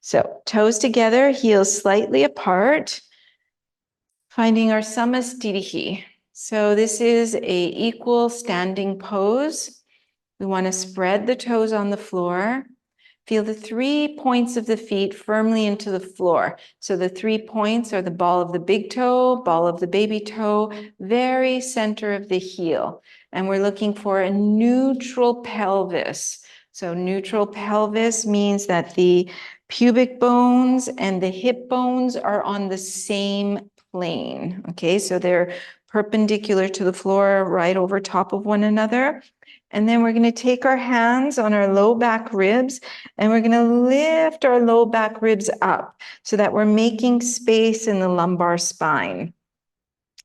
So toes together, heels slightly apart, finding our samasthiti. So this is a equal standing pose. We want to spread the toes on the floor. Feel the 3 points of the feet firmly into the floor. So the 3 points are the ball of the big toe, ball of the baby toe, very center of the heel. And we're looking for a neutral pelvis. So neutral pelvis means that the pubic bones and the hip bones are on the same plane. Okay, so they're perpendicular to the floor, right over top of one another. And then we're going to take our hands on our low back ribs and we're going to lift our low back ribs up so that we're making space in the lumbar spine.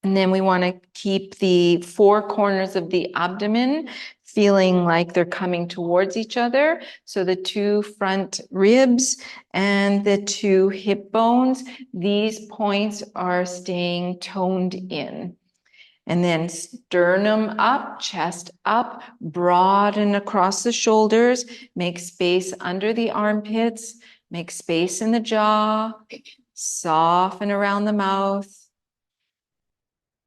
And then we want to keep the 4 corners of the abdomen feeling like they're coming towards each other. So the 2 front ribs and the 2 hip bones, these points are staying toned in. And then sternum up, chest up, broaden across the shoulders, make space under the armpits, make space in the jaw, soften around the mouth,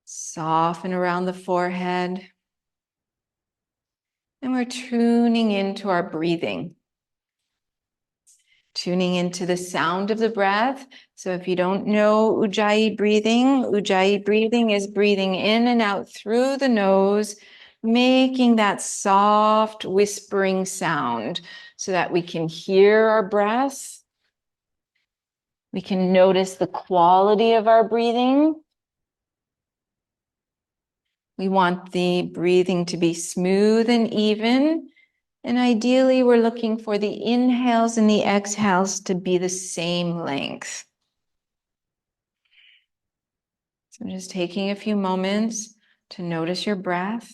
soften around the forehead. And we're tuning into our breathing. Tuning into the sound of the breath. So if you don't know Ujjayi breathing is breathing in and out through the nose, making that soft whispering sound so that we can hear our breath. We can notice the quality of our breathing. We want the breathing to be smooth and even. And ideally, we're looking for the inhales and the exhales to be the same length. So I'm just taking a few moments to notice your breath.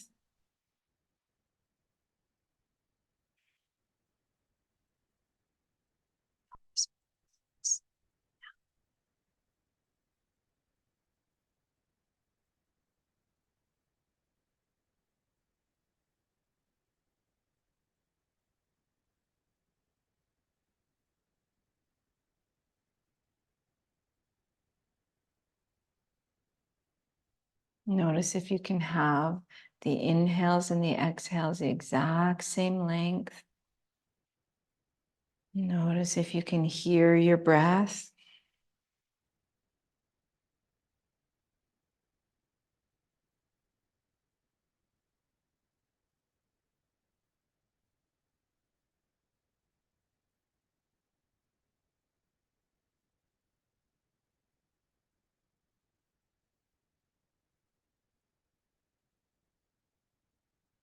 Notice if you can have the inhales and the exhales the exact same length. Notice if you can hear your breath.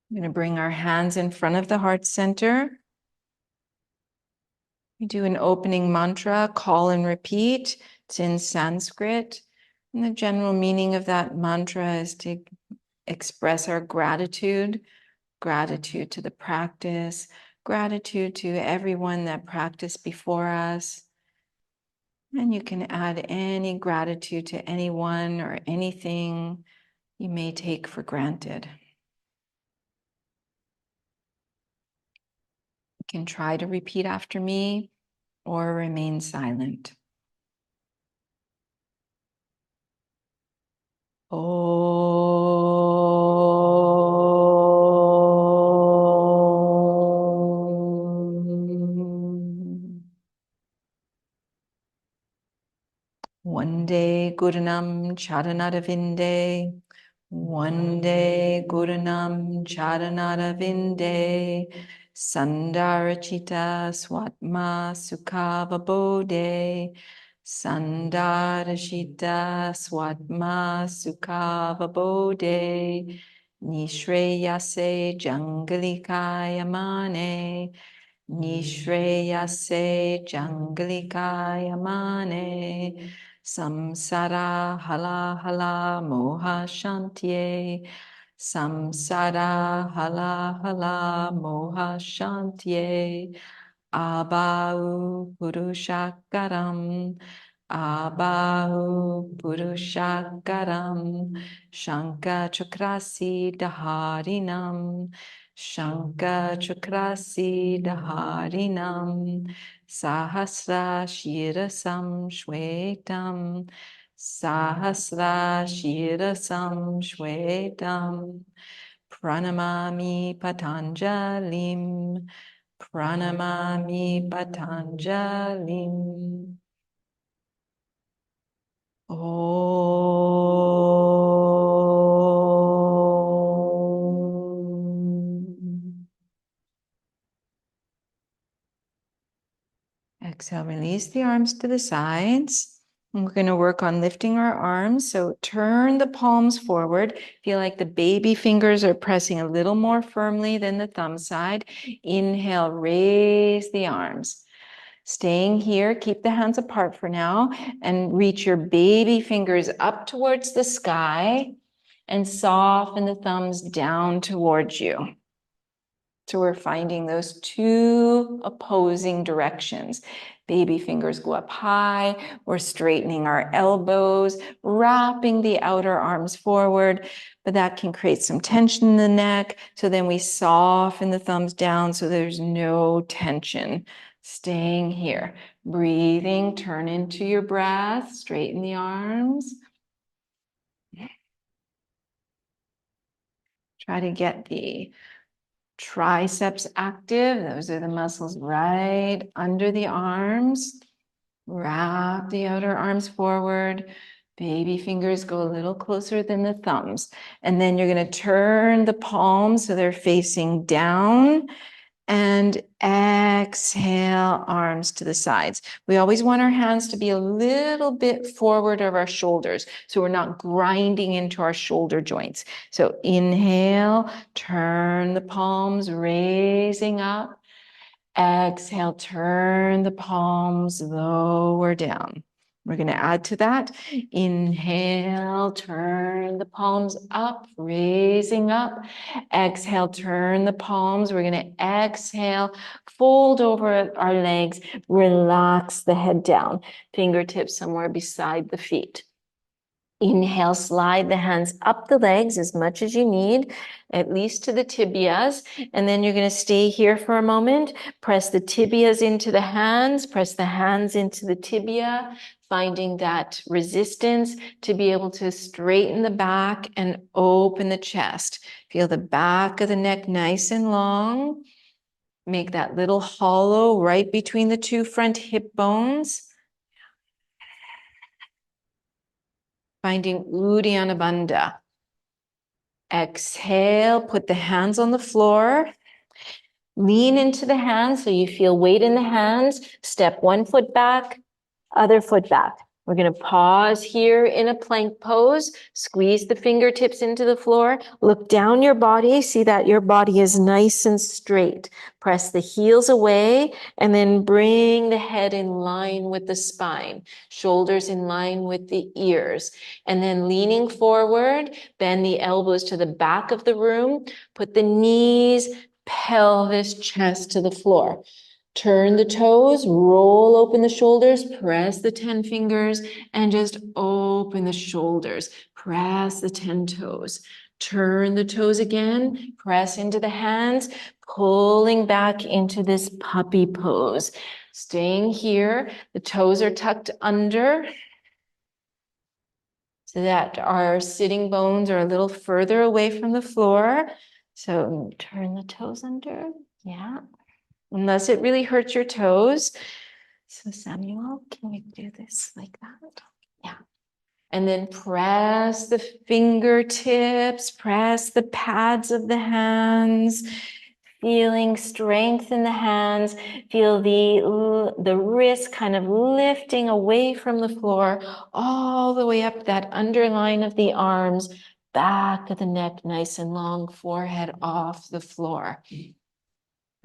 I'm going to bring our hands in front of the heart center. We do an opening mantra, call and repeat. It's in Sanskrit. And the general meaning of that mantra is to express our gratitude, gratitude to the practice, gratitude to everyone that practiced before us. And you can add any gratitude to anyone or anything you may take for granted. You can try to repeat after me or remain silent. Vande Gurunam Charanadavinde. Vande Gurunam Charanadavinde. Sandarachita Swatma Sukhavabode. Sandarachita Swatma Sukhavabode. Nishreyase Jangalikayamane. Nishreyase Jangalikayamane. Samsara hala hala moha shantye. Samsara hala hala moha shantye. Abau purushakaram. Abau purushakaram. Shanka chakrasi daharinam. Shankha Chakrasi Dharinam Sahasra Shirasam Shwetam Sahasra Shirasam Shwetam Pranamami Patanjalim Pranamami Patanjalim. Om. Exhale, release the arms to the sides. And we're going to work on lifting our arms. So turn the palms forward. Feel like the baby fingers are pressing a little more firmly than the thumb side. Inhale, raise the arms. Staying here, keep the hands apart for now and reach your baby fingers up towards the sky and soften the thumbs down towards you. So we're finding those two opposing directions. Baby fingers go up high. We're straightening our elbows, wrapping the outer arms forward, but that can create some tension in the neck. So then we soften the thumbs down so there's no tension. Staying here, breathing, turn into your breath, straighten the arms. Try to get the triceps active. Those are the muscles right under the arms. Wrap the outer arms forward. Baby fingers go a little closer than the thumbs. And then you're going to turn the palms so they're facing down. And exhale, arms to the sides. We always want our hands to be a little bit forward of our shoulders so we're not grinding into our shoulder joints. So inhale, turn the palms, raising up. Exhale, turn the palms lower down. We're going to add to that. Inhale, turn the palms up, raising up. Exhale, turn the palms. We're going to exhale, fold over our legs, relax the head down. Fingertips somewhere beside the feet. Inhale, slide the hands up the legs as much as you need, at least to the tibias. And then you're going to stay here for a moment. Press the tibias into the hands, press the hands into the tibia, finding that resistance to be able to straighten the back and open the chest. Feel the back of the neck nice and long. Make that little hollow right between the two front hip bones. Finding Uddiyana Bandha. Exhale, put the hands on the floor. Lean into the hands so you feel weight in the hands. Step one foot back, other foot back. We're going to pause here in a plank pose. Squeeze the fingertips into the floor. Look down your body. See that your body is nice and straight. Press the heels away and then bring the head in line with the spine. Shoulders in line with the ears. And then leaning forward, bend the elbows to the back of the room. Put the knees, pelvis, chest to the floor. Turn the toes, roll open the shoulders, press the 10 fingers, and just open the shoulders. Press the 10 toes. Turn the toes again, press into the hands, pulling back into this puppy pose. Staying here, the toes are tucked under so that our sitting bones are a little further away from the floor. So turn the toes under, yeah. Unless it really hurts your toes. So Samuel, can you do this like that? Yeah. And then press the fingertips, press the pads of the hands, feeling strength in the hands. Feel the wrist kind of lifting away from the floor, all the way up that underline of the arms, back of the neck, nice and long, forehead off the floor.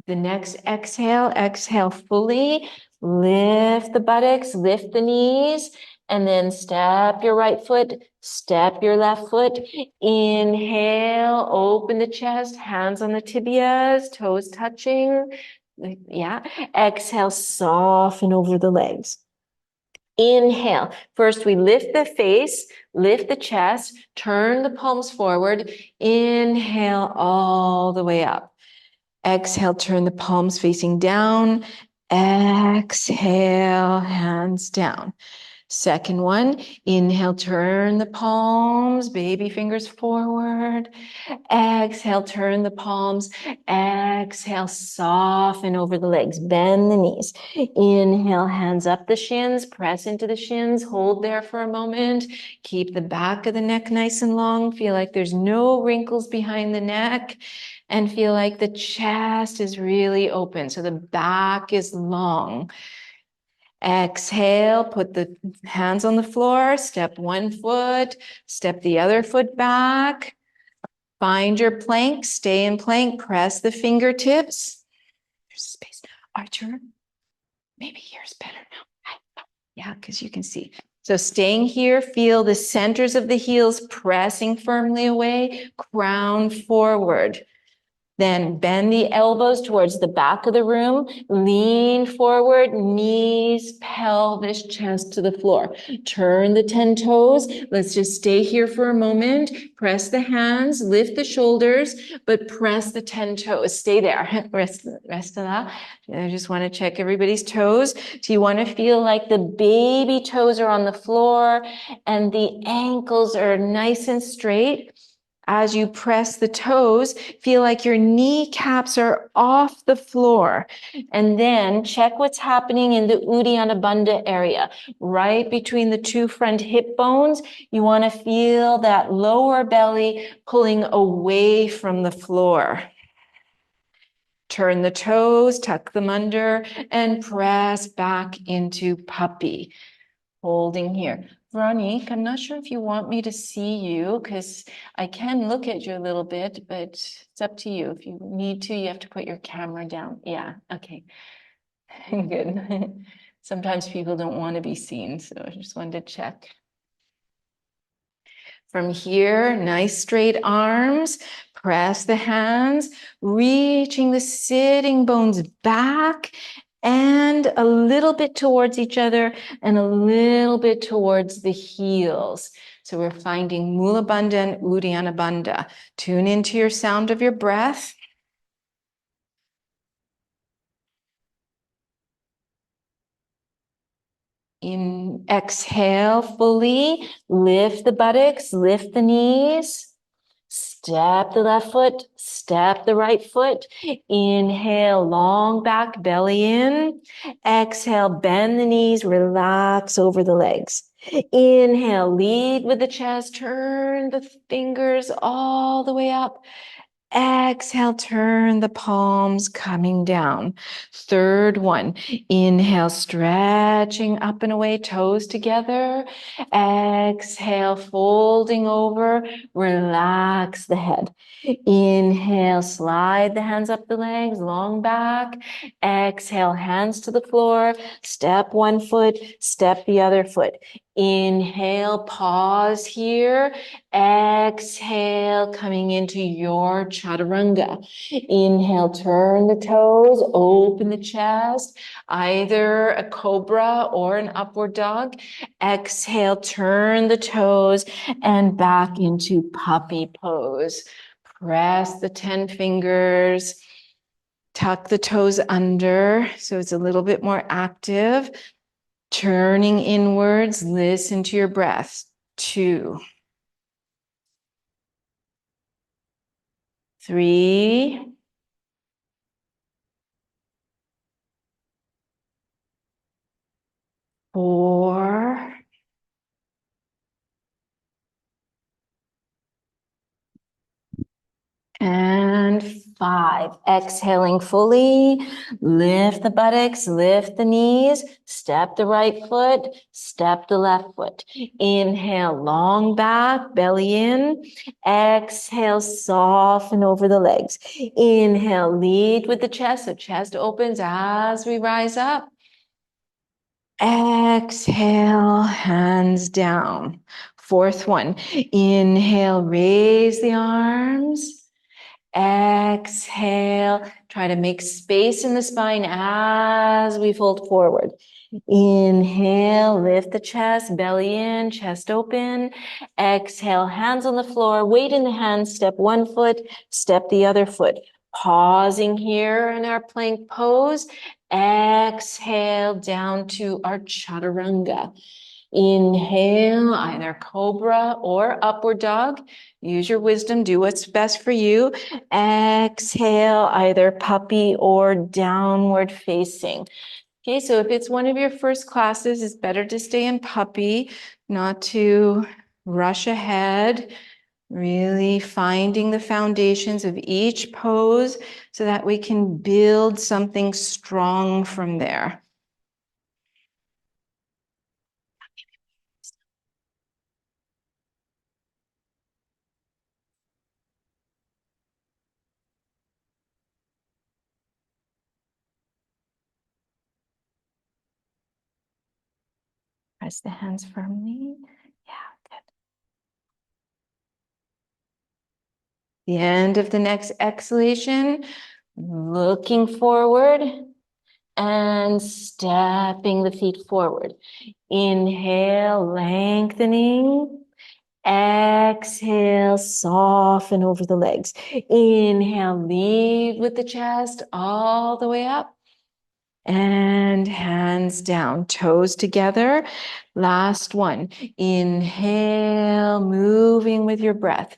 The next exhale, exhale fully, lift the buttocks, lift the knees, and then step your right foot, step your left foot. Inhale, open the chest, hands on the tibias, toes touching. Yeah. Exhale, soften over the legs. Inhale. First, we lift the face, lift the chest, turn the palms forward. Inhale all the way up. Exhale, turn the palms facing down. Exhale, hands down. Second one, inhale, turn the palms, baby fingers forward. Exhale, turn the palms. Exhale, soften over the legs, bend the knees. Inhale, hands up the shins, press into the shins, hold there for a moment. Keep the back of the neck nice and long. Feel like there's no wrinkles behind the neck and feel like the chest is really open. So the back is long. Exhale, put the hands on the floor, step one foot, step the other foot back. Find your plank, stay in plank, press the fingertips. There's space. Archer, maybe here's better now. Yeah, because you can see. So staying here, feel the centers of the heels pressing firmly away, crown forward. Then bend the elbows towards the back of the room, lean forward, knees, pelvis, chest to the floor. Turn the 10 toes. Let's just stay here for a moment. Press the hands, lift the shoulders, but press the 10 toes. Stay there. Rest of that. I just want to check everybody's toes. So you want to feel like the baby toes are on the floor and the ankles are nice and straight. As you press the toes, feel like your kneecaps are off the floor. And then check what's happening in the Uddiyana Bandha area. Right between the two front hip bones, you want to feel that lower belly pulling away from the floor. Turn the toes, tuck them under, and press back into puppy. Holding here. Veronique, I'm not sure if you want me to see you because I can look at you a little bit, but it's up to you. If you need to, you have to put your camera down. Yeah, okay. Good. Sometimes people don't want to be seen, so I just wanted to check. From here, nice straight arms, press the hands, reaching the sitting bones back and a little bit towards each other and a little bit towards the heels. So we're finding Mula Bandha and Uddiyana Bandha. Tune into your sound of your breath. Exhale fully, lift the buttocks, lift the knees. Step the left foot, step the right foot. Inhale, long back, belly in. Exhale, bend the knees, relax over the legs. Inhale, lead with the chest, turn the fingers all the way up. Exhale, turn the palms coming down. Third one, inhale, stretching up and away, toes together. Exhale, folding over, relax the head. Inhale, slide the hands up the legs, long back. Exhale, hands to the floor. Step one foot, step the other foot. Inhale, pause here. Exhale, coming into your chaturanga. Inhale, turn the toes, open the chest, either a cobra or an upward dog. Exhale, turn the toes and back into puppy pose. Press the 10 fingers, tuck the toes under so it's a little bit more active. Turning inwards, listen to your breath. 2, 3, 4, and 5. Exhaling fully, lift the buttocks, lift the knees, step the right foot, step the left foot. Inhale, long back, belly in. Exhale, soften over the legs. Inhale, lead with the chest, so chest opens as we rise up. Exhale, hands down. Fourth one, inhale, raise the arms. Exhale, try to make space in the spine as we fold forward. Inhale, lift the chest, belly in, chest open. Exhale, hands on the floor, weight in the hands, step one foot, step the other foot. Pausing here in our plank pose. Exhale down to our chaturanga. Inhale, either cobra or upward dog. Use your wisdom, do what's best for you. Exhale, either puppy or downward facing. Okay, so if it's one of your first classes, it's better to stay in puppy, not to rush ahead. Really finding the foundations of each pose so that we can build something strong from there. Press the hands firmly. Yeah, good. The end of the next exhalation, looking forward and stepping the feet forward. Inhale, lengthening. Exhale, soften over the legs. Inhale, lead with the chest all the way up. And hands down, toes together. Last one. Inhale, moving with your breath.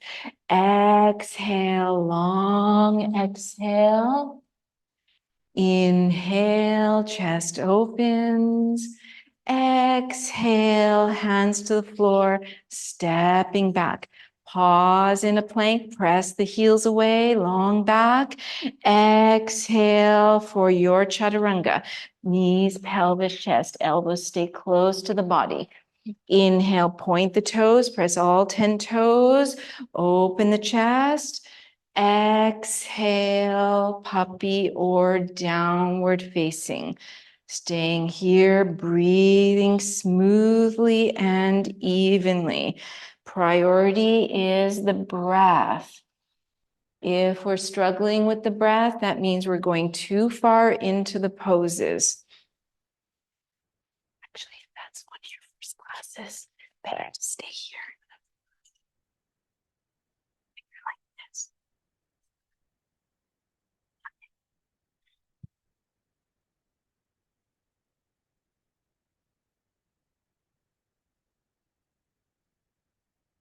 Exhale, long exhale. Inhale, chest opens. Exhale, hands to the floor, stepping back. Pause in a plank, press the heels away, long back. Exhale for your chaturanga. Knees, pelvis, chest, elbows stay close to the body. Inhale, point the toes, press all 10 toes, open the chest. Exhale, puppy or downward facing. Staying here, breathing smoothly and evenly. Priority is the breath. If we're struggling with the breath, that means we're going too far into the poses. Actually, if that's one of your first classes, better to stay here. Like this.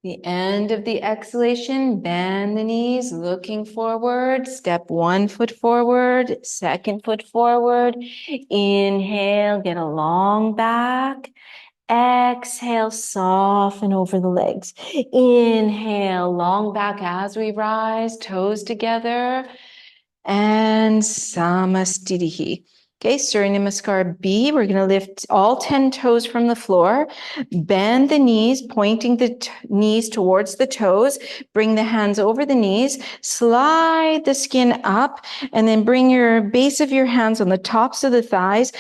The end of the exhalation, bend the knees, looking forward. Step 1 foot forward, second foot forward. Inhale, get a long back. Exhale, soften over the legs. Inhale, long back as we rise, toes together. And Samastitihi. Okay, Surya Namaskar B. We're going to lift all 10 toes from the floor. Bend the knees, pointing the knees towards the toes. Bring the hands over the knees. Slide the skin up, and then bring your base of your hands on the tops of the thighs.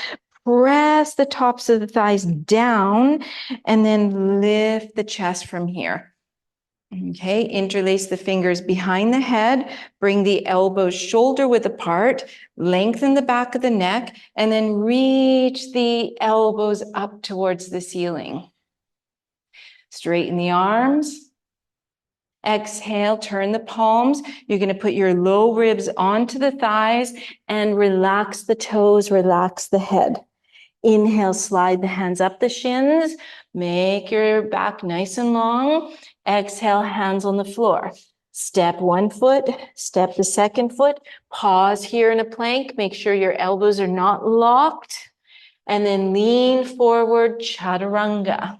Press the tops of the thighs down, and then lift the chest from here. Okay, interlace the fingers behind the head, bring the elbows shoulder width apart, lengthen the back of the neck, and then reach the elbows up towards the ceiling. Straighten the arms. Exhale, turn the palms. You're going to put your low ribs onto the thighs and relax the toes, relax the head. Inhale, slide the hands up the shins. Make your back nice and long. Exhale, hands on the floor. Step 1 foot, step the second foot. Pause here in a plank. Make sure your elbows are not locked. And then lean forward, chaturanga.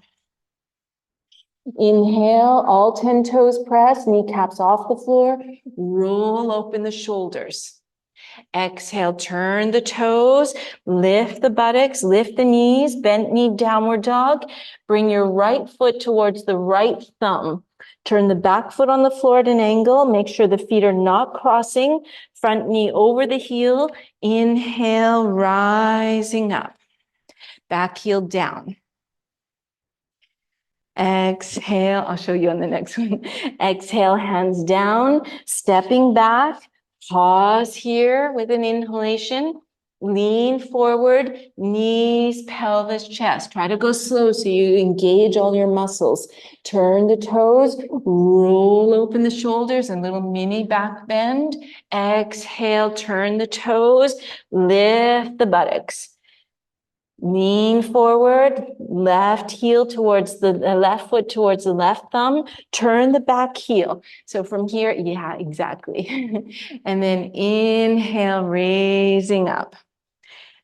Inhale, all 10 toes press, kneecaps off the floor. Roll open the shoulders. Exhale, turn the toes, lift the buttocks, lift the knees, bent knee, downward dog. Bring your right foot towards the right thumb. Turn the back foot on the floor at an angle. Make sure the feet are not crossing. Front knee over the heel. Inhale, rising up. Back heel down. Exhale, I'll show you on the next one. Exhale, hands down, stepping back. Pause here with an inhalation. Lean forward, knees, pelvis, chest. Try to go slow so you engage all your muscles. Turn the toes, roll open the shoulders, a little mini back bend. Exhale, turn the toes, lift the buttocks. Lean forward, left heel towards the left foot towards the left thumb, turn the back heel. So from here, yeah, exactly. And then inhale, raising up.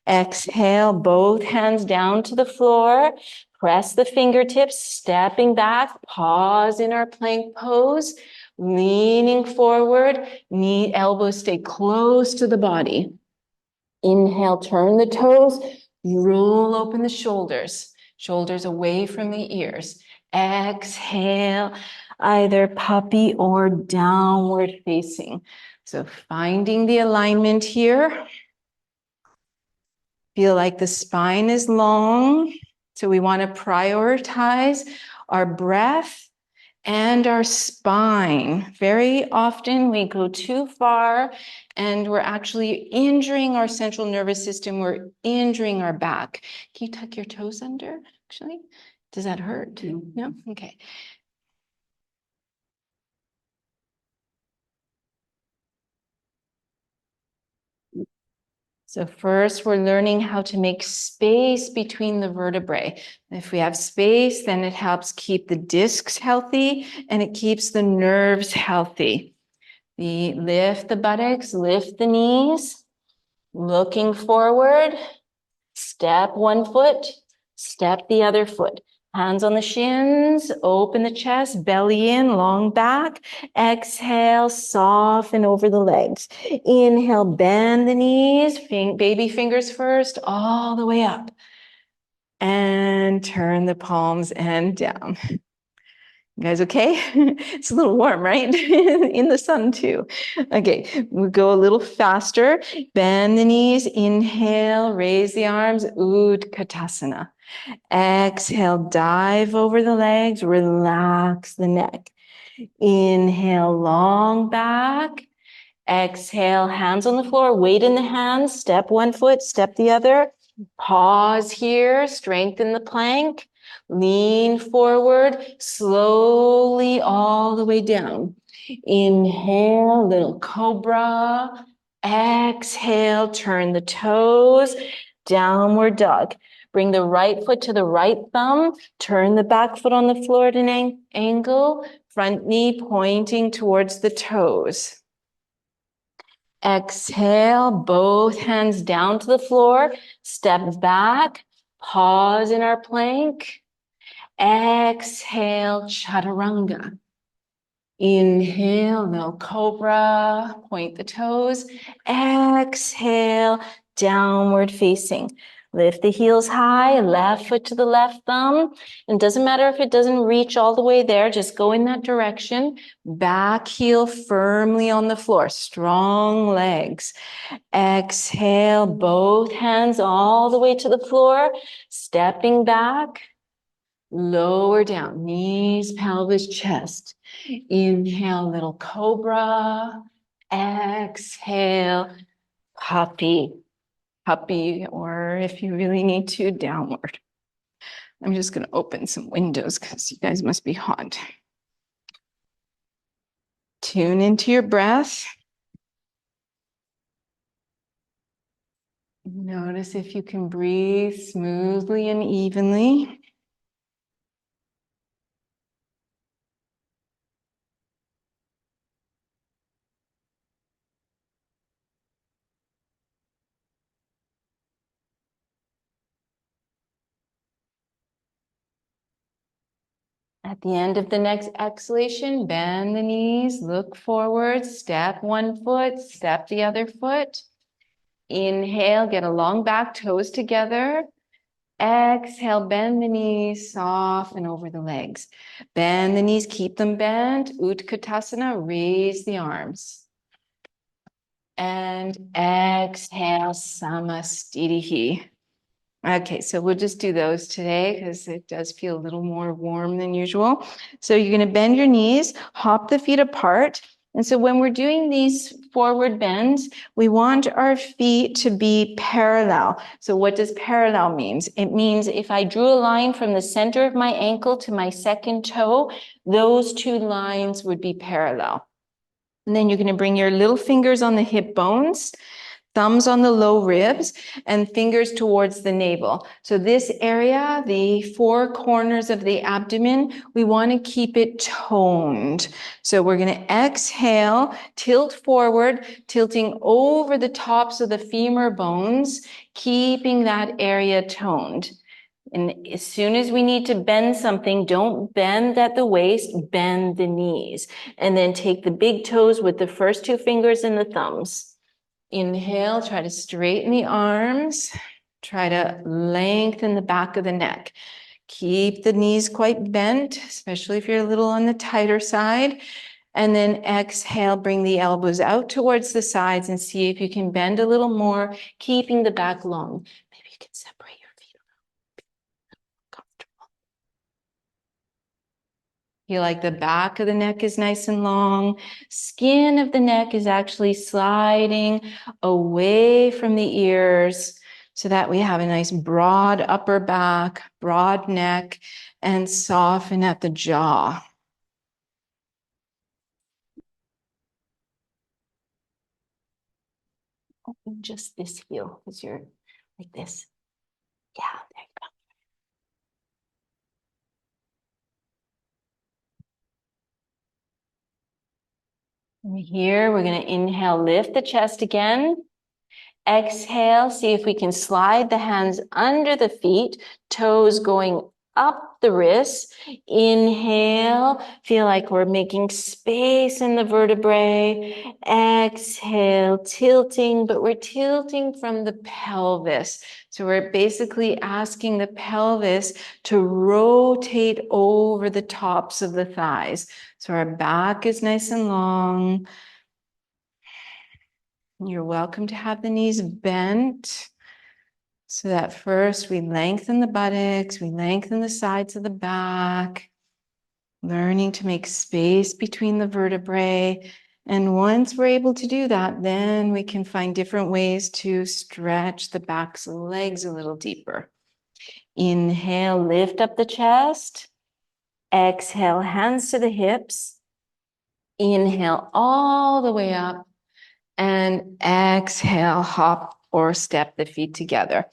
Exhale, both hands down to the floor. Press the fingertips, stepping back, pause in our plank pose, leaning forward, knee, elbows stay close to the body. Inhale, turn the toes, roll open the shoulders, shoulders away from the ears. Exhale, either puppy or downward facing. So finding the alignment here. Feel like the spine is long. So we want to prioritize our breath and our spine. Very often we go too far and we're actually injuring our central nervous system. We're injuring our back. Can you tuck your toes under, actually? Does that hurt? No? Okay. So first, we're learning how to make space between the vertebrae. If we have space, then it helps keep the discs healthy and it keeps the nerves healthy. Lift the buttocks, lift the knees, looking forward, step one foot, step the other foot. Hands on the shins, open the chest, belly in, long back. Exhale, soften over the legs. Inhale, bend the knees, baby fingers first, all the way up. And turn the palms and down. You guys okay? It's a little warm, right? In the sun too. Okay, we'll go a little faster. Bend the knees, inhale, raise the arms, Utthita. Exhale, dive over the legs, relax the neck. Inhale, long back. Exhale, hands on the floor, weight in the hands, step one foot, step the other. Pause here, strengthen the plank. Lean forward, slowly all the way down. Inhale, little cobra. Exhale, turn the toes, downward dog. Bring the right foot to the right thumb. Turn the back foot on the floor at an angle. Front knee pointing towards the toes. Exhale, both hands down to the floor. Step back. Pause in our plank. Exhale, chaturanga. Inhale, little cobra, point the toes. Exhale, downward facing. Lift the heels high, left foot to the left thumb. And doesn't matter if it doesn't reach all the way there, just go in that direction. Back heel firmly on the floor, strong legs. Exhale, both hands all the way to the floor, stepping back. Lower down, knees, pelvis, chest. Inhale, little cobra. Exhale, puppy. Puppy, or if you really need to, downward. I'm just going to open some windows because you guys must be hot. Tune into your breath. Notice if you can breathe smoothly and evenly. At the end of the next exhalation, bend the knees, look forward, step one foot, step the other foot. Inhale, get a long back, toes together. Exhale, bend the knees, soften over the legs. Bend the knees, keep them bent. Utkatasana, raise the arms. And exhale, Samastitihi. Okay, so we'll just do those today because it does feel a little more warm than usual. So you're going to bend your knees, hop the feet apart. And so when we're doing these forward bends, we want our feet to be parallel. So what does parallel means? It means if I drew a line from the center of my ankle to my second toe, those two lines would be parallel. And then you're going to bring your little fingers on the hip bones, thumbs on the low ribs, and fingers towards the navel. So this area, the four corners of the abdomen, we want to keep it toned. So we're going to exhale, tilt forward, tilting over the tops of the femur bones, keeping that area toned. And as soon as we need to bend something, don't bend at the waist, bend the knees. And then take the big toes with the first two fingers and the thumbs. Inhale, try to straighten the arms. Try to lengthen the back of the neck. Keep the knees quite bent, especially if you're a little on the tighter side. And then exhale, bring the elbows out towards the sides and see if you can bend a little more, keeping the back long. Maybe you can separate your feet around. Comfortable. Feel like the back of the neck is nice and long. Skin of the neck is actually sliding away from the ears so that we have a nice broad upper back, broad neck, and soften at the jaw. Open just this heel because you're like this. Yeah, there you go. And here, we're going to inhale, lift the chest again. Exhale, see if we can slide the hands under the feet, toes going up the wrists. Inhale, feel like we're making space in the vertebrae. Exhale, tilting, but we're tilting from the pelvis. So we're basically asking the pelvis to rotate over the tops of the thighs. So our back is nice and long. You're welcome to have the knees bent so that first we lengthen the buttocks, we lengthen the sides of the back, learning to make space between the vertebrae. And once we're able to do that, then we can find different ways to stretch the backs of the legs a little deeper. Inhale, lift up the chest. Exhale, hands to the hips. Inhale all the way up. And exhale, hop or step the feet together.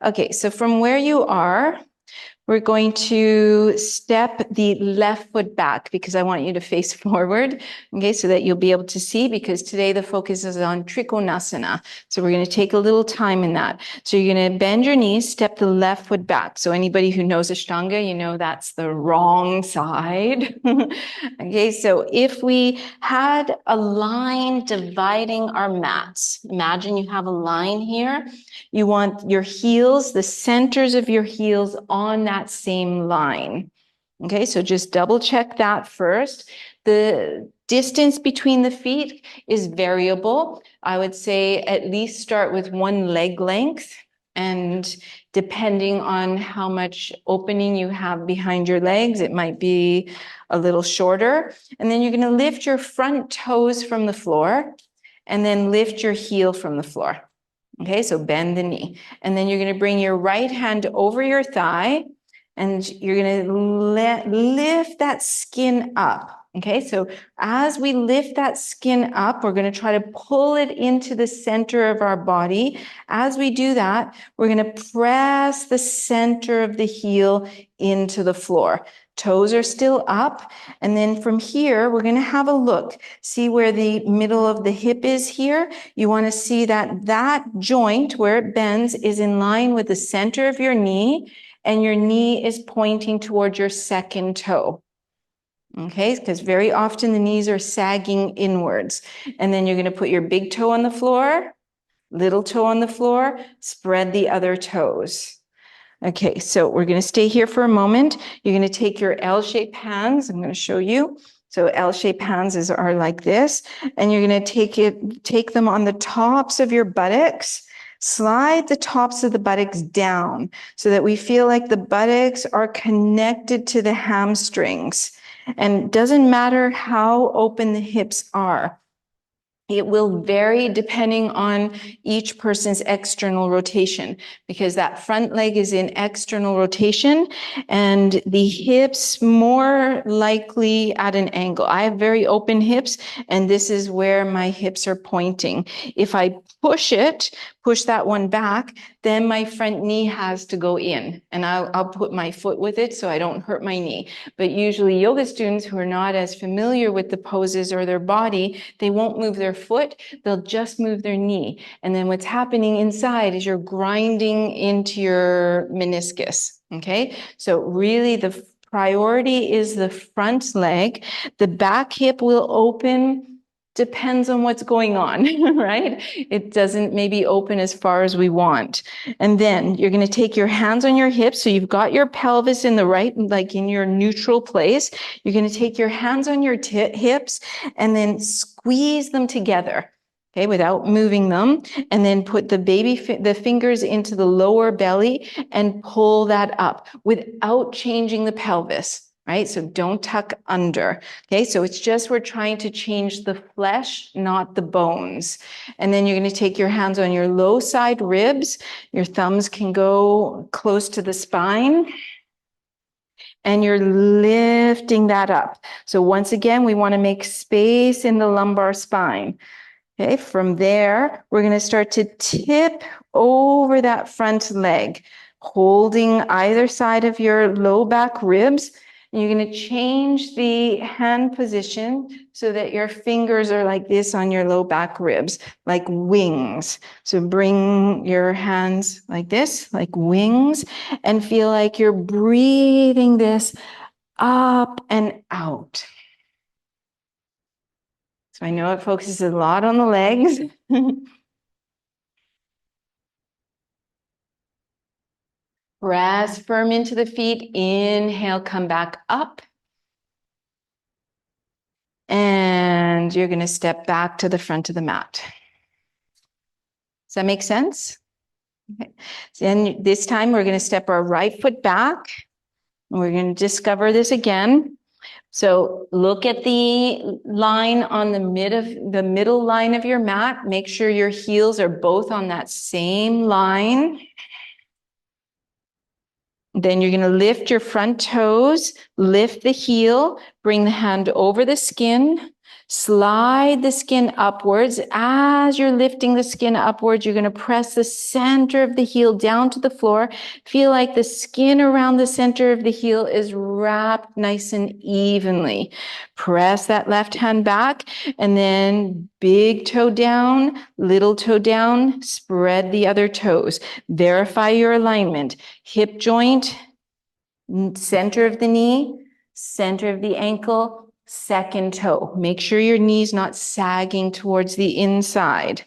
Okay, so from where you are, we're going to step the left foot back because I want you to face forward, okay, so that you'll be able to see, because today the focus is on Trikonasana. So we're going to take a little time in that. So you're going to bend your knees, step the left foot back. So anybody who knows Ashtanga, you know that's the wrong side. Okay, so if we had a line dividing our mats, imagine you have a line here. You want your heels, the centers of your heels on that same line. Okay, so just double check that first. The distance between the feet is variable. I would say at least start with one leg length, and depending on how much opening you have behind your legs, it might be a little shorter. And then you're going to lift your front toes from the floor and then lift your heel from the floor. Okay, so bend the knee. And then you're going to bring your right hand over your thigh and you're going to lift that skin up. Okay, so as we lift that skin up, we're going to try to pull it into the center of our body. As we do that, we're going to press the center of the heel into the floor. Toes are still up. And then from here, we're going to have a look. See where the middle of the hip is here? You want to see that that joint where it bends is in line with the center of your knee, and your knee is pointing towards your second toe. Okay, because very often the knees are sagging inwards. And then you're going to put your big toe on the floor, little toe on the floor, spread the other toes. Okay, so we're going to stay here for a moment. You're going to take your L-shaped hands. I'm going to show you. So L-shaped hands are like this, and you're going to take them on the tops of your buttocks. Slide the tops of the buttocks down so that we feel like the buttocks are connected to the hamstrings. And it doesn't matter how open the hips are. It will vary depending on each person's external rotation, because that front leg is in external rotation and the hips more likely at an angle. I have very open hips, and this is where my hips are pointing. If I push that one back, then my front knee has to go in, and I'll put my foot with it so I don't hurt my knee. But usually yoga students who are not as familiar with the poses or their body, they won't move their foot, they'll just move their knee. And then what's happening inside is you're grinding into your meniscus, okay? So really the priority is the front leg. The back hip will open, depends on what's going on, right? It doesn't maybe open as far as we want. And then you're going to take your hands on your hips. So you've got your pelvis in the right, like in your neutral place. You're going to take your hands on your hips and then squeeze them together. Okay, without moving them, and then put the fingers into the lower belly and pull that up without changing the pelvis, right? So don't tuck under. Okay, so it's just we're trying to change the flesh, not the bones. And then you're going to take your hands on your low side ribs. Your thumbs can go close to the spine. And you're lifting that up. So once again, we want to make space in the lumbar spine. Okay, from there, we're going to start to tip over that front leg, holding either side of your low back ribs. And you're going to change the hand position so that your fingers are like this on your low back ribs, like wings. So bring your hands like this, like wings, and feel like you're breathing this up and out. So I know it focuses a lot on the legs. Press firm into the feet. Inhale, come back up. And you're going to step back to the front of the mat. Does that make sense? Okay. So then this time we're going to step our right foot back. And we're going to discover this again. So look at the line on the middle line of your mat. Make sure your heels are both on that same line. Then you're going to lift your front toes, lift the heel, bring the hand over the skin, slide the skin upwards. As you're lifting the skin upwards, you're going to press the center of the heel down to the floor. Feel like the skin around the center of the heel is wrapped nice and evenly. Press that left hand back, and then big toe down, little toe down, spread the other toes. Verify your alignment. Hip joint, center of the knee, center of the ankle, second toe. Make sure your knee's not sagging towards the inside.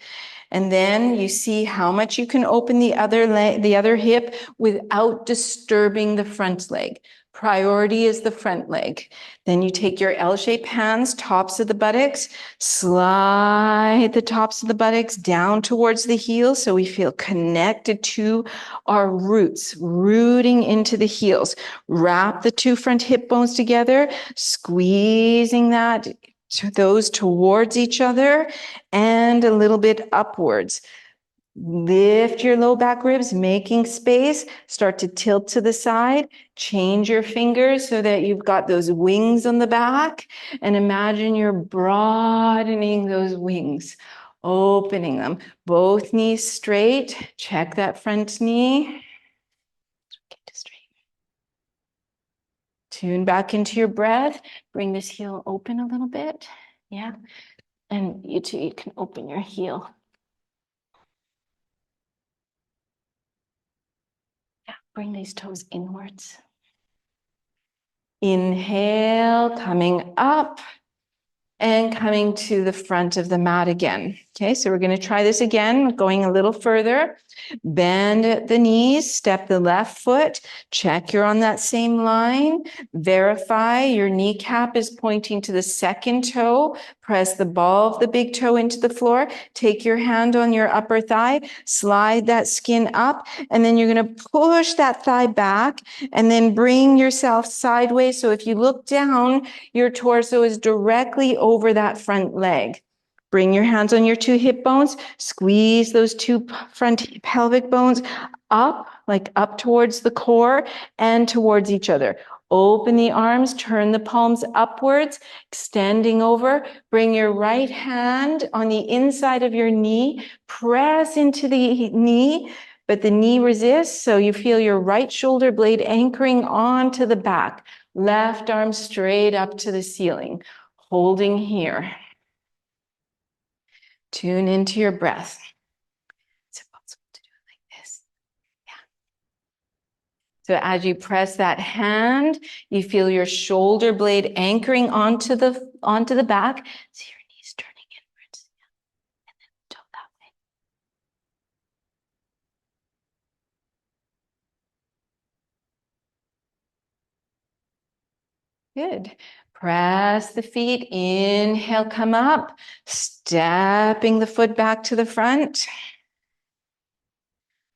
And then you see how much you can open the other leg, the other hip without disturbing the front leg. Priority is the front leg. Then you take your L-shaped hands, tops of the buttocks, slide the tops of the buttocks down towards the heels so we feel connected to our roots, rooting into the heels. Wrap the two front hip bones together, squeezing those towards each other and a little bit upwards. Lift your low back ribs, making space. Start to tilt to the side. Change your fingers so that you've got those wings on the back. And imagine you're broadening those wings, opening them. Both knees straight. Check that front knee. Get to straight. Tune back into your breath. Bring this heel open a little bit. Yeah. And you too, you can open your heel. Bring these toes inwards. Inhale, coming up and coming to the front of the mat again. Okay, so we're going to try this again, going a little further. Bend the knees, step the left foot, check you're on that same line, verify your kneecap is pointing to the second toe, press the ball of the big toe into the floor, take your hand on your upper thigh, slide that skin up, and then you're going to push that thigh back and then bring yourself sideways. So if you look down, your torso is directly over that front leg. Bring your hands on your two hip bones. Squeeze those two front pelvic bones up, like up towards the core and towards each other. Open the arms, turn the palms upwards, extending over. Bring your right hand on the inside of your knee. Press into the knee, but the knee resists, so you feel your right shoulder blade anchoring onto the back. Left arm straight up to the ceiling, holding here. Tune into your breath. Is it possible to do it like this? Yeah. So as you press that hand, you feel your shoulder blade anchoring onto the back. See your knees turning inwards. And then toe that way. Good. Press the feet. Inhale, come up. Stepping the foot back to the front.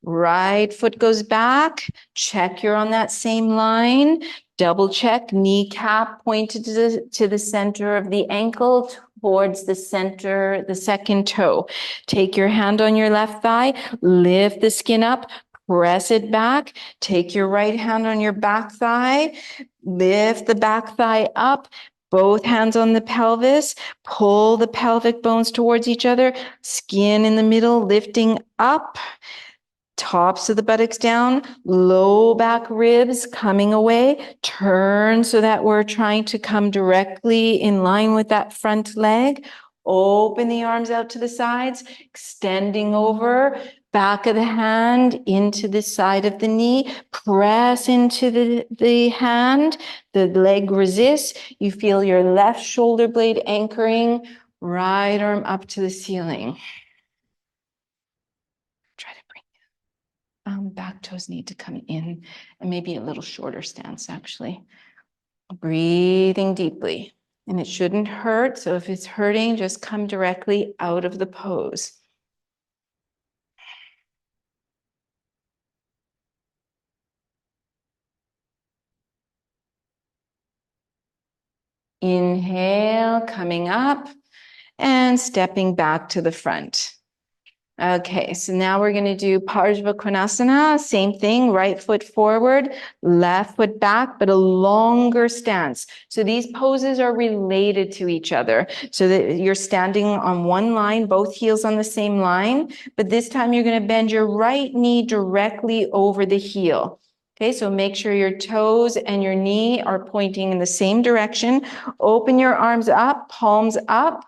Right foot goes back. Check you're on that same line. Double check, kneecap pointed to the center of the ankle, towards the center, the second toe. Take your hand on your left thigh, lift the skin up, press it back. Take your right hand on your back thigh, lift the back thigh up. Both hands on the pelvis, pull the pelvic bones towards each other, skin in the middle, lifting up. Tops of the buttocks down, low back ribs coming away. Turn so that we're trying to come directly in line with that front leg. Open the arms out to the sides, extending over. Back of the hand into the side of the knee. Press into the hand. The leg resists. You feel your left shoulder blade anchoring. Right arm up to the ceiling. Try to bring back toes need to come in, and maybe a little shorter stance, actually. Breathing deeply. And it shouldn't hurt, so if it's hurting, just come directly out of the pose. Inhale, coming up, and stepping back to the front. Okay, so now we're going to do Konasana. Same thing, right foot forward, left foot back, but a longer stance. So these poses are related to each other. So that you're standing on one line, both heels on the same line, but this time you're going to bend your right knee directly over the heel. Okay, so make sure your toes and your knee are pointing in the same direction. Open your arms up, palms up.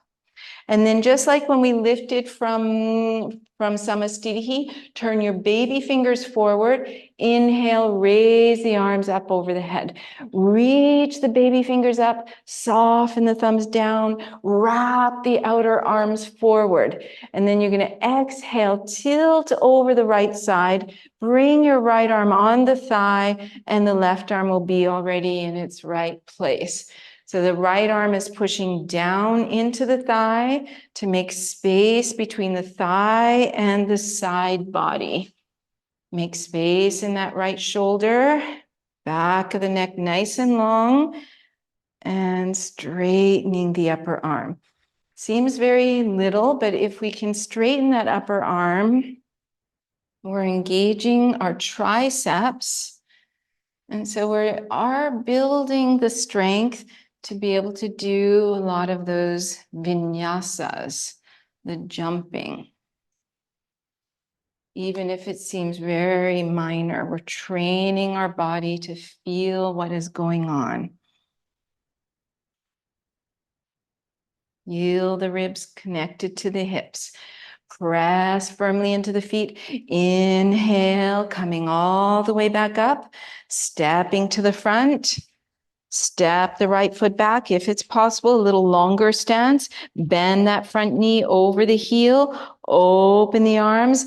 And then just like when we lifted from Samastitihi, turn your baby fingers forward. Inhale, raise the arms up over the head. Reach the baby fingers up, soften the thumbs down, wrap the outer arms forward. And then you're going to exhale, tilt over the right side, bring your right arm on the thigh, and the left arm will be already in its right place. So the right arm is pushing down into the thigh to make space between the thigh and the side body. Make space in that right shoulder, back of the neck nice and long, and straightening the upper arm. Seems very little, but if we can straighten that upper arm, we're engaging our triceps. And so we are building the strength to be able to do a lot of those vinyasas, the jumping. Even if it seems very minor, we're training our body to feel what is going on. Yield the ribs connected to the hips. Press firmly into the feet. Inhale, coming all the way back up, stepping to the front. Step the right foot back, if it's possible, a little longer stance. Bend that front knee over the heel. Open the arms,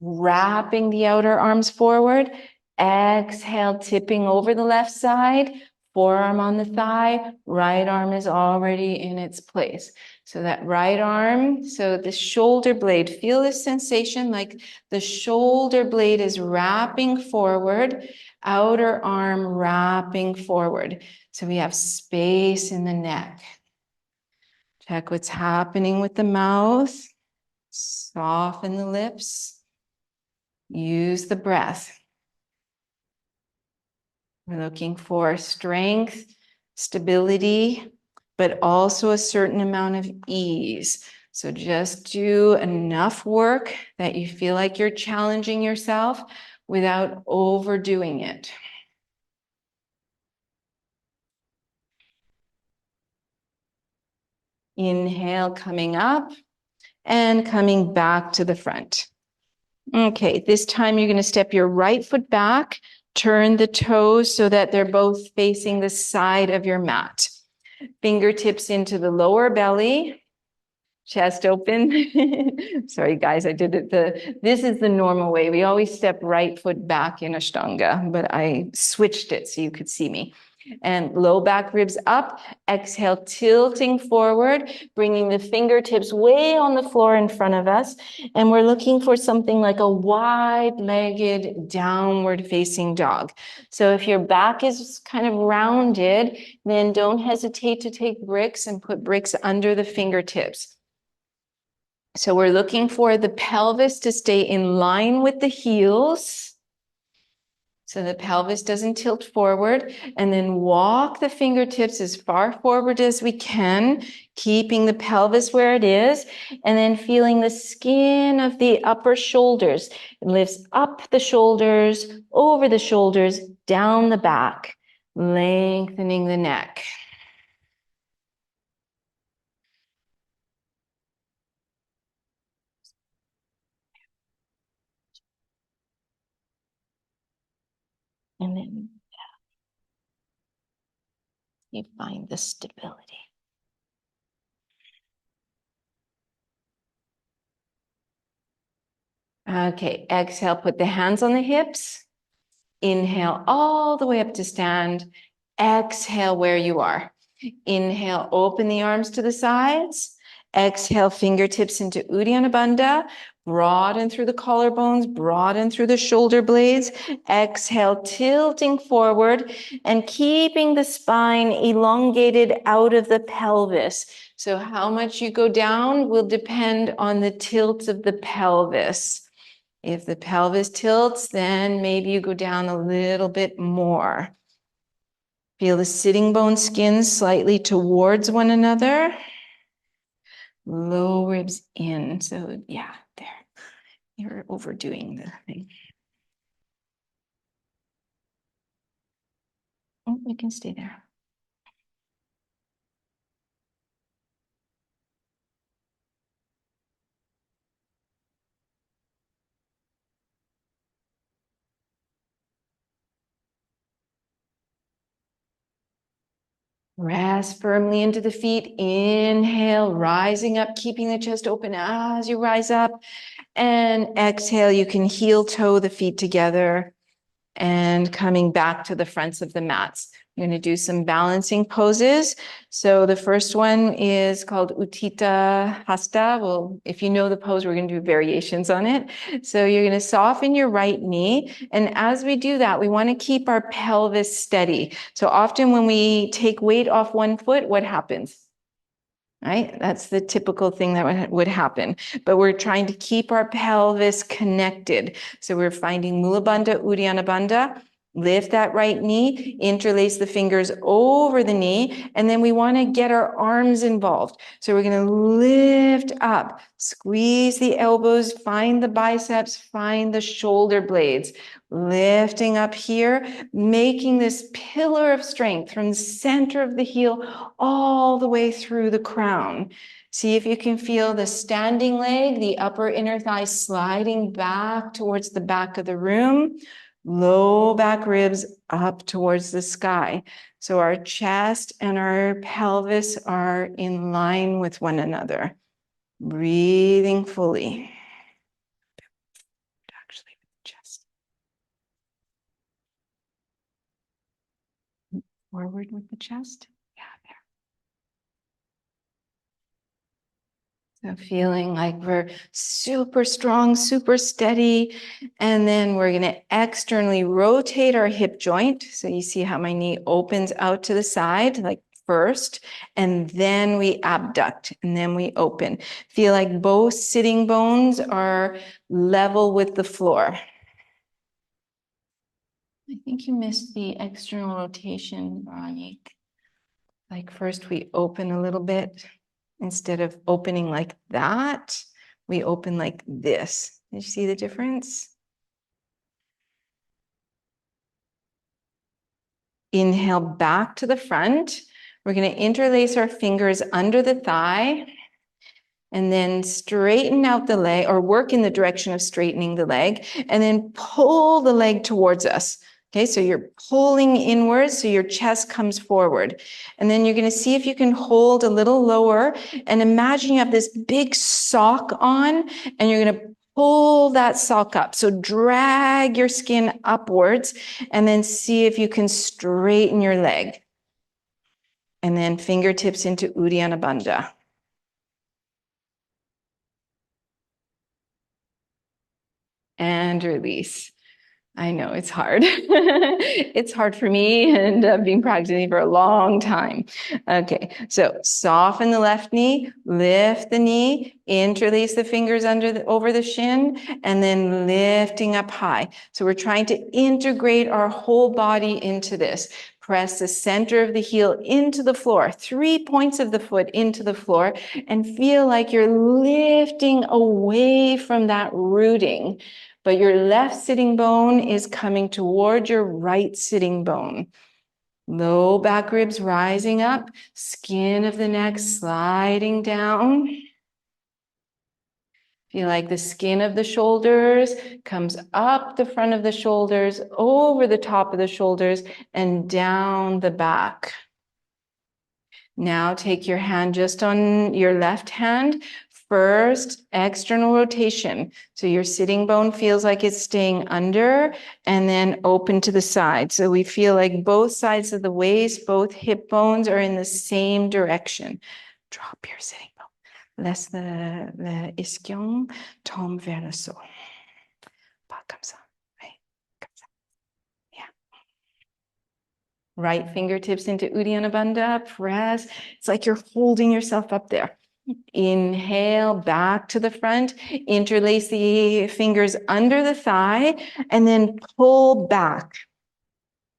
wrapping the outer arms forward. Exhale, tipping over the left side. Forearm on the thigh. Right arm is already in its place. So that right arm, so the shoulder blade, feel this sensation like the shoulder blade is wrapping forward. Outer arm wrapping forward. So we have space in the neck. Check what's happening with the mouth. Soften the lips. Use the breath. We're looking for strength, stability, but also a certain amount of ease. So just do enough work that you feel like you're challenging yourself without overdoing it. Inhale, coming up and coming back to the front. Okay, this time you're going to step your right foot back, turn the toes so that they're both facing the side of your mat. Fingertips into the lower belly, chest open. Sorry, guys, I did it. This is the normal way. We always step right foot back in Ashtanga, but I switched it so you could see me. And low back ribs up, exhale, tilting forward, bringing the fingertips way on the floor in front of us. And we're looking for something like a wide-legged downward facing dog. So if your back is kind of rounded, then don't hesitate to take bricks and put bricks under the fingertips. So we're looking for the pelvis to stay in line with the heels. So the pelvis doesn't tilt forward, and then walk the fingertips as far forward as we can, keeping the pelvis where it is, and then feeling the skin of the upper shoulders. It lifts up the shoulders, over the shoulders, down the back, lengthening the neck. And then you find the stability. Okay, exhale, put the hands on the hips. Inhale all the way up to stand. Exhale where you are. Inhale, open the arms to the sides. Exhale, fingertips into Uddiyana Bandha. Broaden through the collarbones, broaden through the shoulder blades. Exhale, tilting forward and keeping the spine elongated out of the pelvis. So how much you go down will depend on the tilt of the pelvis. If the pelvis tilts, then maybe you go down a little bit more. Feel the sitting bone skins slightly towards one another. Low ribs in. So yeah, there. You're overdoing the thing. Oh, we can stay there. Rest firmly into the feet. Inhale, rising up, keeping the chest open as you rise up. And exhale, you can heel toe the feet together and coming back to the fronts of the mats. You're going to do some balancing poses. So the first one is called Utthita Hasta. Well, if you know the pose, we're going to do variations on it. So you're going to soften your right knee. And as we do that, we want to keep our pelvis steady. So often when we take weight off one foot, what happens? Right? That's the typical thing that would happen. But we're trying to keep our pelvis connected. So we're finding Mula Bandha, Uddiyana Bandha. Lift that right knee, interlace the fingers over the knee, and then we want to get our arms involved. So we're going to lift up, squeeze the elbows, find the biceps, find the shoulder blades. Lifting up here, making this pillar of strength from the center of the heel all the way through the crown. See if you can feel the standing leg, the upper inner thigh sliding back towards the back of the room. Low back ribs up towards the sky. So our chest and our pelvis are in line with one another. Breathing fully. Actually, with the chest. Forward with the chest. Yeah, there. So feeling like we're super strong, super steady. And then we're going to externally rotate our hip joint. So you see how my knee opens out to the side, like first, and then we abduct, and then we open. Feel like both sitting bones are level with the floor. I think you missed the external rotation, Veronique. Like first we open a little bit. Instead of opening like that, we open like this. Did you see the difference? Inhale back to the front. We're going to interlace our fingers under the thigh and then straighten out the leg, or work in the direction of straightening the leg, and then pull the leg towards us. Okay, so you're pulling inwards, so your chest comes forward. And then you're going to see if you can hold a little lower, and imagine you have this big sock on, and you're going to pull that sock up. So drag your skin upwards, and then see if you can straighten your leg. And then fingertips into Uddiyana Bandha. And release. I know it's hard. It's hard for me, and I've been practicing for a long time. Okay, so soften the left knee, lift the knee, interlace the fingers over the shin, and then lifting up high. So we're trying to integrate our whole body into this. Press the center of the heel into the floor, 3 points of the foot into the floor, and feel like you're lifting away from that rooting. But your left sitting bone is coming toward your right sitting bone. Low back ribs rising up, skin of the neck sliding down. Feel like the skin of the shoulders comes up the front of the shoulders, over the top of the shoulders, and down the back. Now take your hand just on your left hand. First, external rotation. So your sitting bone feels like it's staying under, and then open to the side. So we feel like both sides of the waist, both hip bones are in the same direction. Drop your sitting bone. Laisse le ischion tombe vers le sol. Pas comme ça. Right? Comme ça. Yeah. Right fingertips into Uddiyana Bandha. Press. It's like you're holding yourself up there. Inhale back to the front, interlace the fingers under the thigh, and then pull back.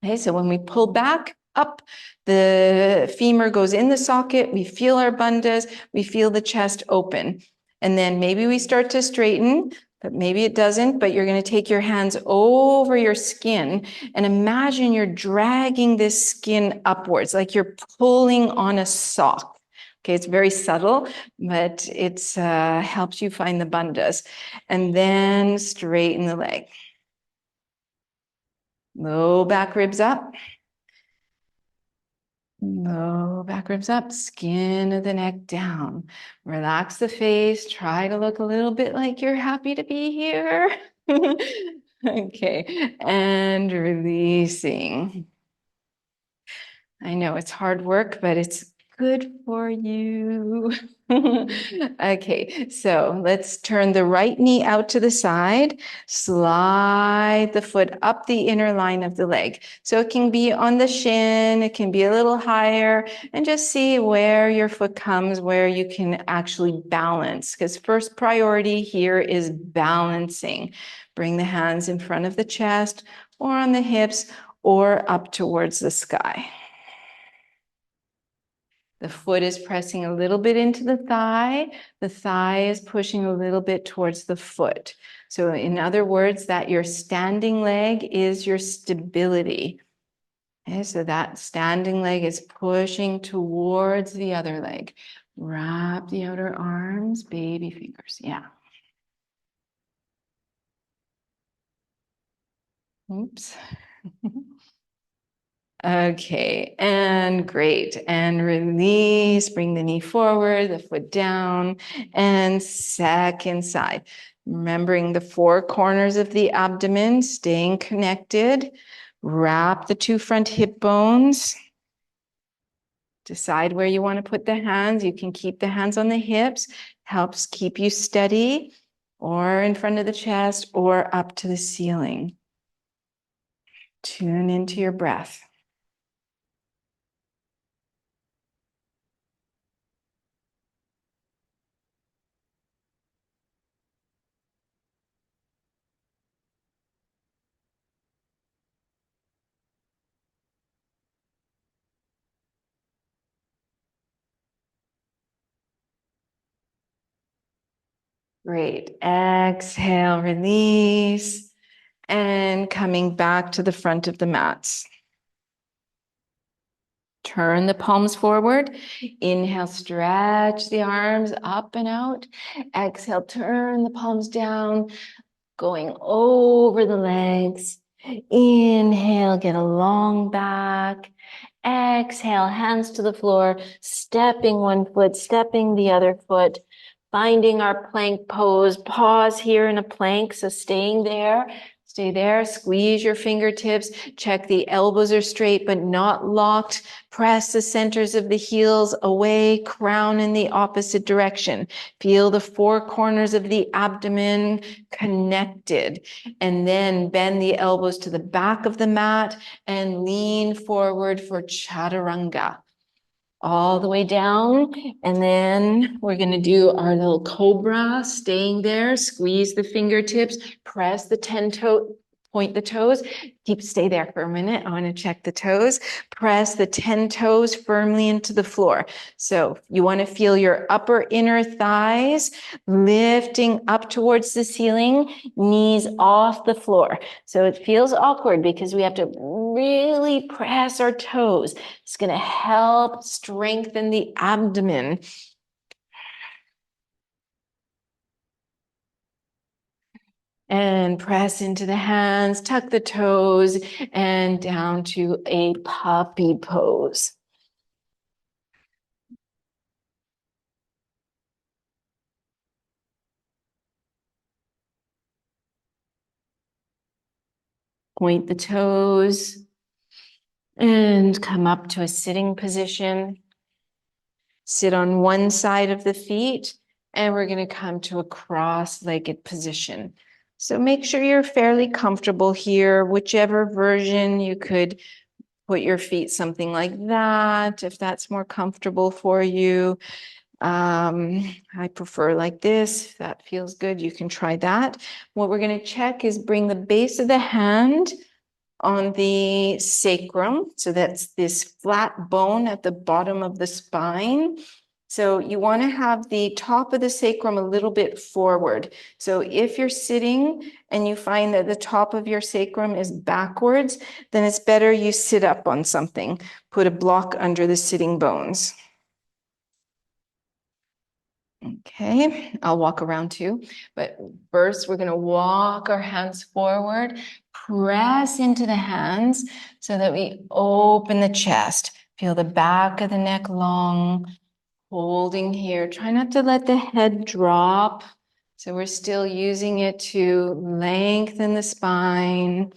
Okay, so when we pull back up, the femur goes in the socket, we feel our bandhas, we feel the chest open. And then maybe we start to straighten, but maybe it doesn't, but you're going to take your hands over your skin and imagine you're dragging this skin upwards, like you're pulling on a sock. Okay, it's very subtle, but it helps you find the bandhas. And then straighten the leg. Low back ribs up. Low back ribs up, skin of the neck down. Relax the face. Try to look a little bit like you're happy to be here. Okay, and releasing. I know it's hard work, but it's good for you. Okay, so let's turn the right knee out to the side, slide the foot up the inner line of the leg. So it can be on the shin, it can be a little higher, and just see where your foot comes, where you can actually balance, because first priority here is balancing. Bring the hands in front of the chest or on the hips or up towards the sky. The foot is pressing a little bit into the thigh. The thigh is pushing a little bit towards the foot. So in other words, that your standing leg is your stability. Okay, so that standing leg is pushing towards the other leg. Wrap the outer arms, baby fingers. Yeah. Oops. Okay, and great. And release, bring the knee forward, the foot down, and second side. Remembering the 4 corners of the abdomen, staying connected. Wrap the 2 front hip bones. Decide where you want to put the hands. You can keep the hands on the hips, helps keep you steady, or in front of the chest, or up to the ceiling. Tune into your breath. Great. Exhale, release. And coming back to the front of the mats. Turn the palms forward. Inhale, stretch the arms up and out. Exhale, turn the palms down, going over the legs. Inhale, get a long back. Exhale, hands to the floor, stepping one foot, stepping the other foot, finding our plank pose. Pause here in a plank, so staying there. Stay there, squeeze your fingertips, check the elbows are straight but not locked. Press the centers of the heels away, crown in the opposite direction. Feel the four corners of the abdomen connected. And then bend the elbows to the back of the mat and lean forward for chaturanga. All the way down. And then we're going to do our little cobra, staying there. Squeeze the fingertips, press the 10-toe, point the toes. Stay there for a minute. I want to check the toes. Press the 10 toes firmly into the floor. So you want to feel your upper inner thighs lifting up towards the ceiling, knees off the floor. So it feels awkward because we have to really press our toes. It's going to help strengthen the abdomen. And press into the hands, tuck the toes, and down to a puppy pose. Point the toes and come up to a sitting position. Sit on one side of the feet, and we're going to come to a cross-legged position. So make sure you're fairly comfortable here, whichever version. You could put your feet something like that, if that's more comfortable for you. I prefer like this. If that feels good, you can try that. What we're going to check is bring the base of the hand on the sacrum. So that's this flat bone at the bottom of the spine. So you want to have the top of the sacrum a little bit forward. So if you're sitting and you find that the top of your sacrum is backwards, then it's better you sit up on something. Put a block under the sitting bones. Okay, I'll walk around too. But first, we're going to walk our hands forward, press into the hands so that we open the chest. Feel the back of the neck long, holding here. Try not to let the head drop. So we're still using it to lengthen the spine.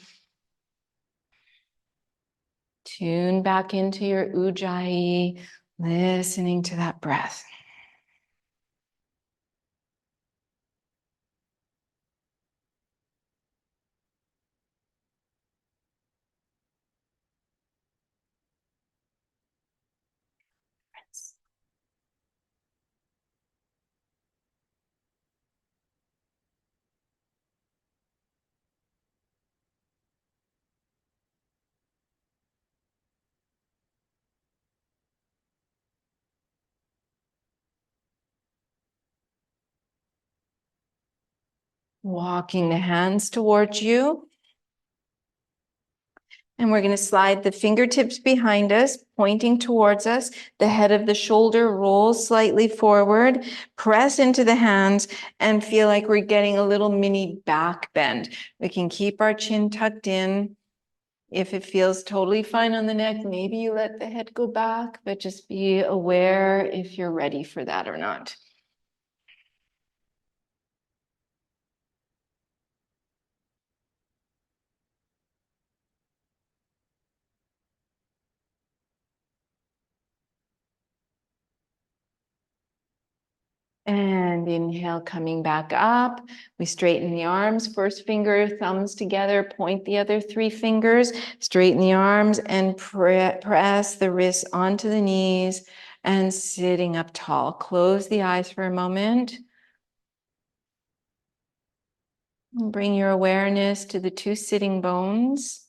Tune back into your ujjayi, listening to that breath. Walking the hands towards you. And we're going to slide the fingertips behind us, pointing towards us. The head of the shoulder rolls slightly forward. Press into the hands and feel like we're getting a little mini back bend. We can keep our chin tucked in. If it feels totally fine on the neck, maybe you let the head go back, but just be aware if you're ready for that or not. And inhale, coming back up. We straighten the arms, first finger, thumbs together, point the other three fingers, straighten the arms and press the wrists onto the knees and sitting up tall. Close the eyes for a moment. And bring your awareness to the two sitting bones.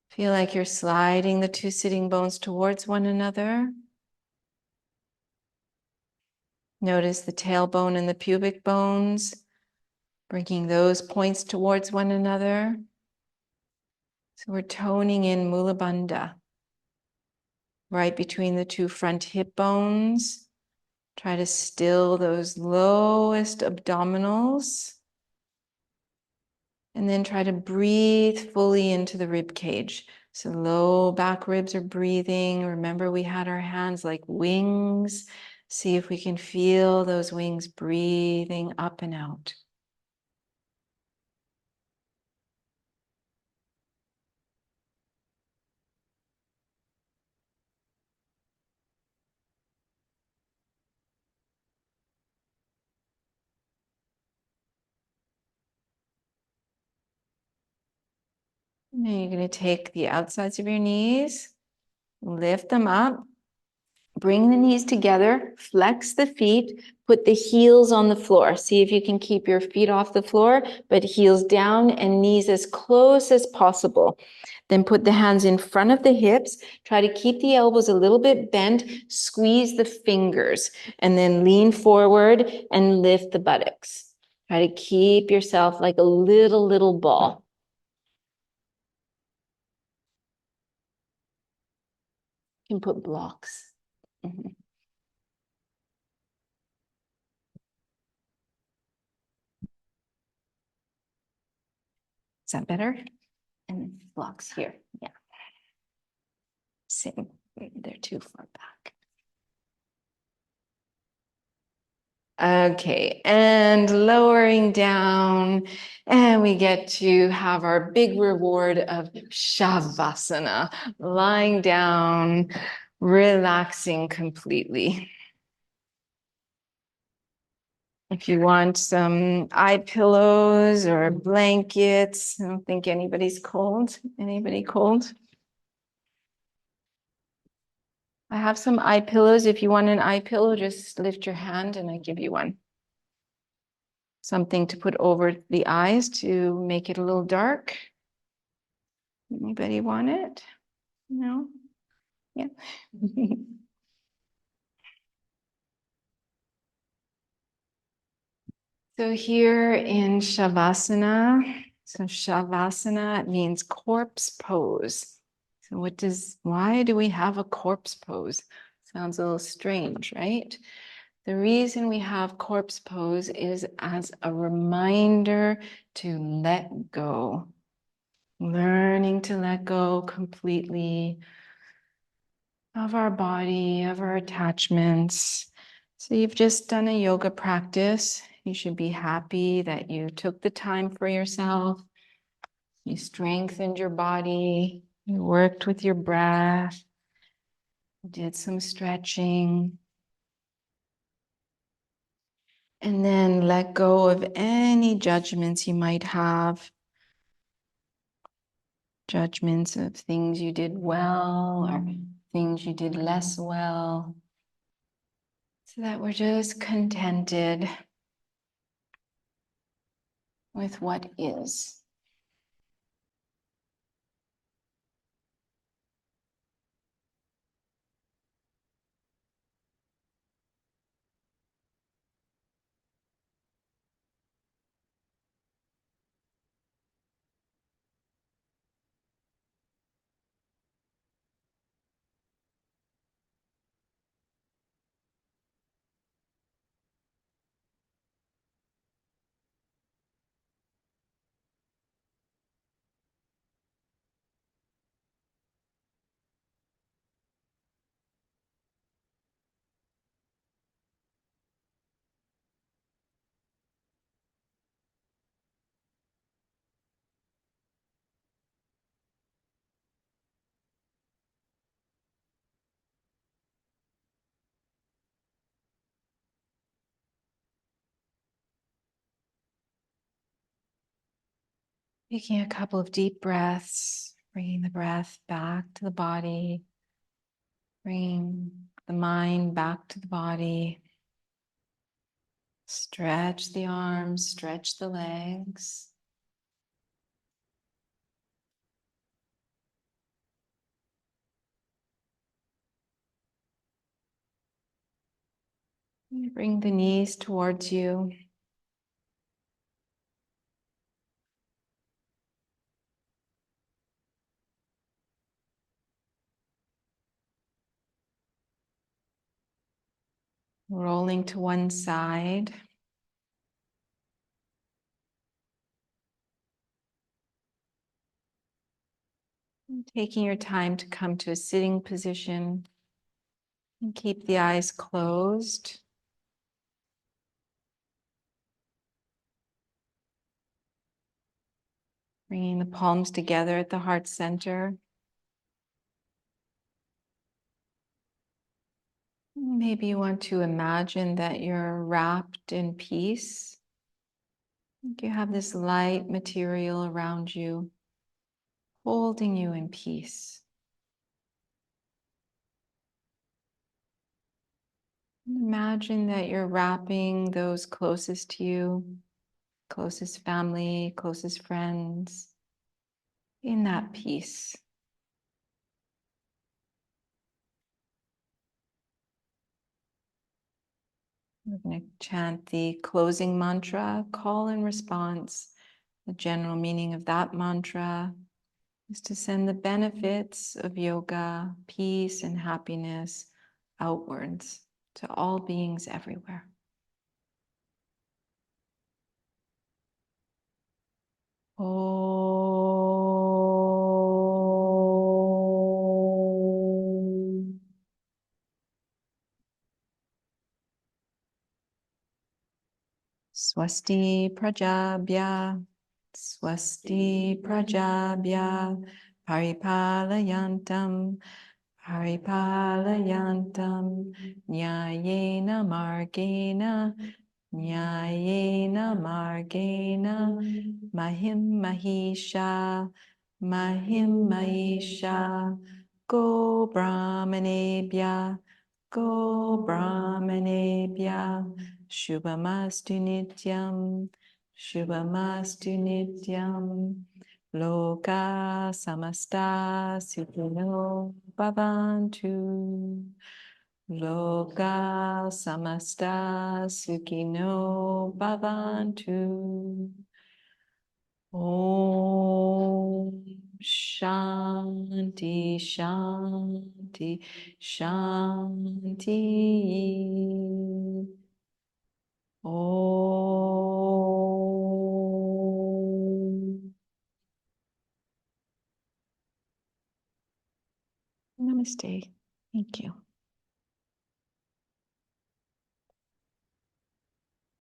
Feel like you're sliding the two sitting bones towards one another. Notice the tailbone and the pubic bones, bringing those points towards one another. So we're toning in Mula Bandha, right between the two front hip bones. Try to still those lowest abdominals. And then try to breathe fully into the rib cage. So low back ribs are breathing. Remember, we had our hands like wings. See if we can feel those wings breathing up and out. And then you're going to take the outsides of your knees, lift them up, bring the knees together, flex the feet, put the heels on the floor. See if you can keep your feet off the floor, but heels down and knees as close as possible. Then put the hands in front of the hips. Try to keep the elbows a little bit bent, squeeze the fingers, and then lean forward and lift the buttocks. Try to keep yourself like a little ball. You can put blocks. Mm-hmm. Is that better? And blocks here. Yeah. Same. They're too far back. Okay, and lowering down, and we get to have our big reward of Shavasana, lying down, relaxing completely. If you want some eye pillows or blankets, I don't think anybody's cold. Anybody cold? I have some eye pillows. If you want an eye pillow, just lift your hand and I give you one. Something to put over the eyes to make it a little dark. Anybody want it? No? Yeah. So here in Shavasana, so Shavasana means corpse pose. So why do we have a corpse pose? Sounds a little strange, right? The reason we have corpse pose is as a reminder to let go. Learning to let go completely of our body, of our attachments. So you've just done a yoga practice. You should be happy that you took the time for yourself. You strengthened your body. You worked with your breath. Did some stretching. And then let go of any judgments you might have. Judgments of things you did well or things you did less well. So that we're just contented with what is. Taking a couple of deep breaths, bringing the breath back to the body, bringing the mind back to the body. Stretch the arms, stretch the legs. Bring the knees towards you. Rolling to one side. Taking your time to come to a sitting position and keep the eyes closed. Bringing the palms together at the heart center. Maybe you want to imagine that you're wrapped in peace. You have this light material around you, holding you in peace. Imagine that you're wrapping those closest to you, closest family, closest friends, in that peace. We're going to chant the closing mantra, call and response. The general meaning of that mantra is to send the benefits of yoga, peace and happiness outwards to all beings everywhere. Om. Swasti Prajabhya, Swasti Prajabhya, Paripalayantam, Paripalayantam, Nyayena Margena, Nyayena Margena, Mahim Mahisha, Mahim Mahisha, Go Brahmanebhya, Go Brahmanebhya, Shubhamastu Nityam, Shubhamastu Nityam, Loka Samasta Sukhino Bhavantu. Loka Samasta Sukhino Bhavantu. Om Shanti Shanti Shanti. Om. Namaste. Thank you.